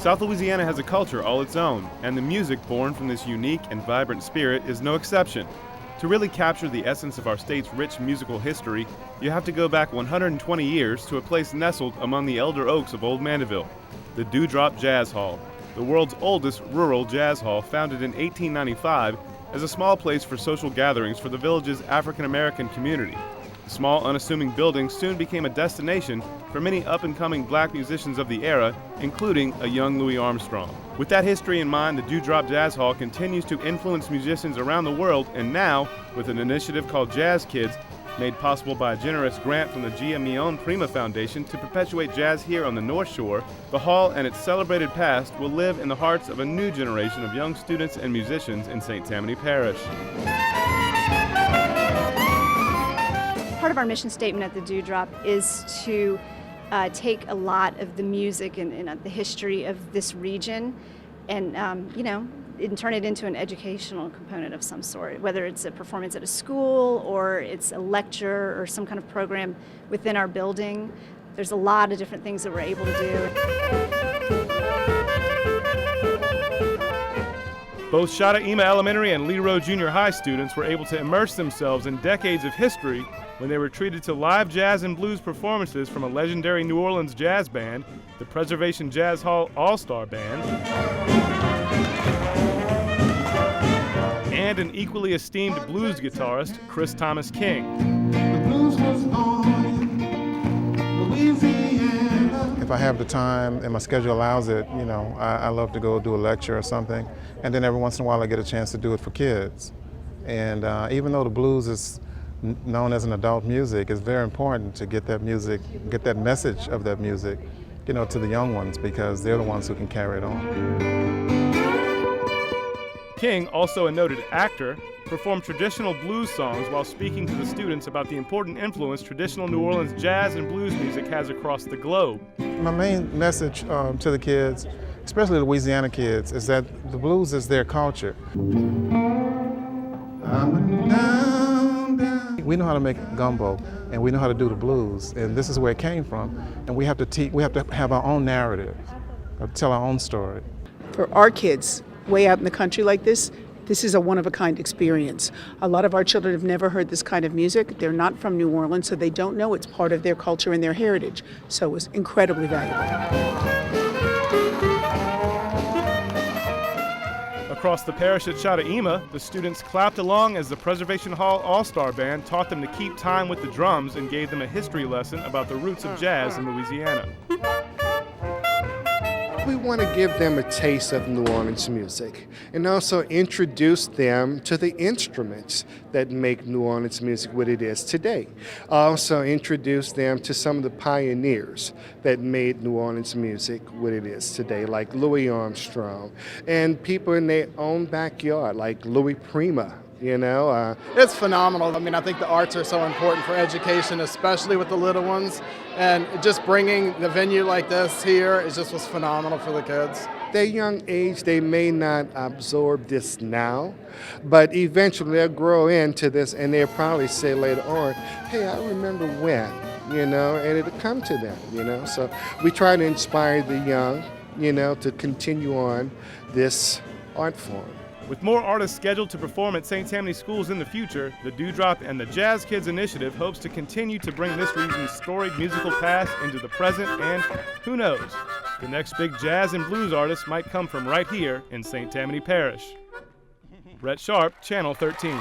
South Louisiana has a culture all its own, and the music born from this unique and vibrant spirit is no exception. To really capture the essence of our state's rich musical history, you have to go back 120 years to a place nestled among the elder oaks of Old Mandeville, the Dewdrop Jazz Hall, the world's oldest rural jazz hall, founded in 1895 as a small place for social gatherings for the village's African American community. The small, unassuming building soon became a destination for many up-and-coming black musicians of the era, including a young Louis Armstrong. With that history in mind, the Dewdrop Jazz Hall continues to influence musicians around the world, and now, with an initiative called Jazz Kids, made possible by a generous grant from the Gia Mion Prima Foundation to perpetuate jazz here on the North Shore, the hall and its celebrated past will live in the hearts of a new generation of young students and musicians in St. Tammany Parish. Part of our mission statement at the Dewdrop is to take a lot of the music and the history of this region and, and turn it into an educational component of some sort, whether it's a performance at a school or it's a lecture or some kind of program within our building. There's a lot of different things that we're able to do. Both Shada'ima Elementary and Lee Road Junior High students were able to immerse themselves in decades of history when they were treated to live jazz and blues performances from a legendary New Orleans jazz band, the Preservation Jazz Hall All-Star Band, and an equally esteemed blues guitarist, Chris Thomas King. The blues was born in Louisiana. If I have the time and my schedule allows it, I love to go do a lecture or something. And then every once in a while I get a chance to do it for kids. And even though the blues is known as an adult music, it's very important to get that music, get that message of that music, to the young ones, because they're the ones who can carry it on. King, also a noted actor, performed traditional blues songs while speaking to the students about the important influence traditional New Orleans jazz and blues music has across the globe. My main message to the kids, especially the Louisiana kids, is that the blues is their culture. We know how to make gumbo, and we know how to do the blues, and this is where it came from. And we have to have our own narrative, tell our own story. For our kids, way out in the country like this is a one-of-a-kind experience. A lot of our children have never heard this kind of music. They're not from New Orleans, so they don't know it's part of their culture and their heritage. So it was incredibly valuable. Across the parish at Shada'ima, the students clapped along as the Preservation Hall All-Star Band taught them to keep time with the drums and gave them a history lesson about the roots of jazz in Louisiana. We want to give them a taste of New Orleans music and also introduce them to the instruments that make New Orleans music what it is today. Also introduce them to some of the pioneers that made New Orleans music what it is today, like Louis Armstrong, and people in their own backyard, like Louis Prima. It's phenomenal. I think the arts are so important for education, especially with the little ones. And just bringing the venue like this here was phenomenal for the kids. Their young age, they may not absorb this now, but eventually they'll grow into this and they'll probably say later on, hey, I remember when, and it'll come to them, So we try to inspire the young, to continue on this art form. With more artists scheduled to perform at St. Tammany schools in the future, the Dewdrop and the Jazz Kids Initiative hopes to continue to bring this region's storied musical past into the present, and who knows, the next big jazz and blues artist might come from right here in St. Tammany Parish. Brett Sharp, Channel 13.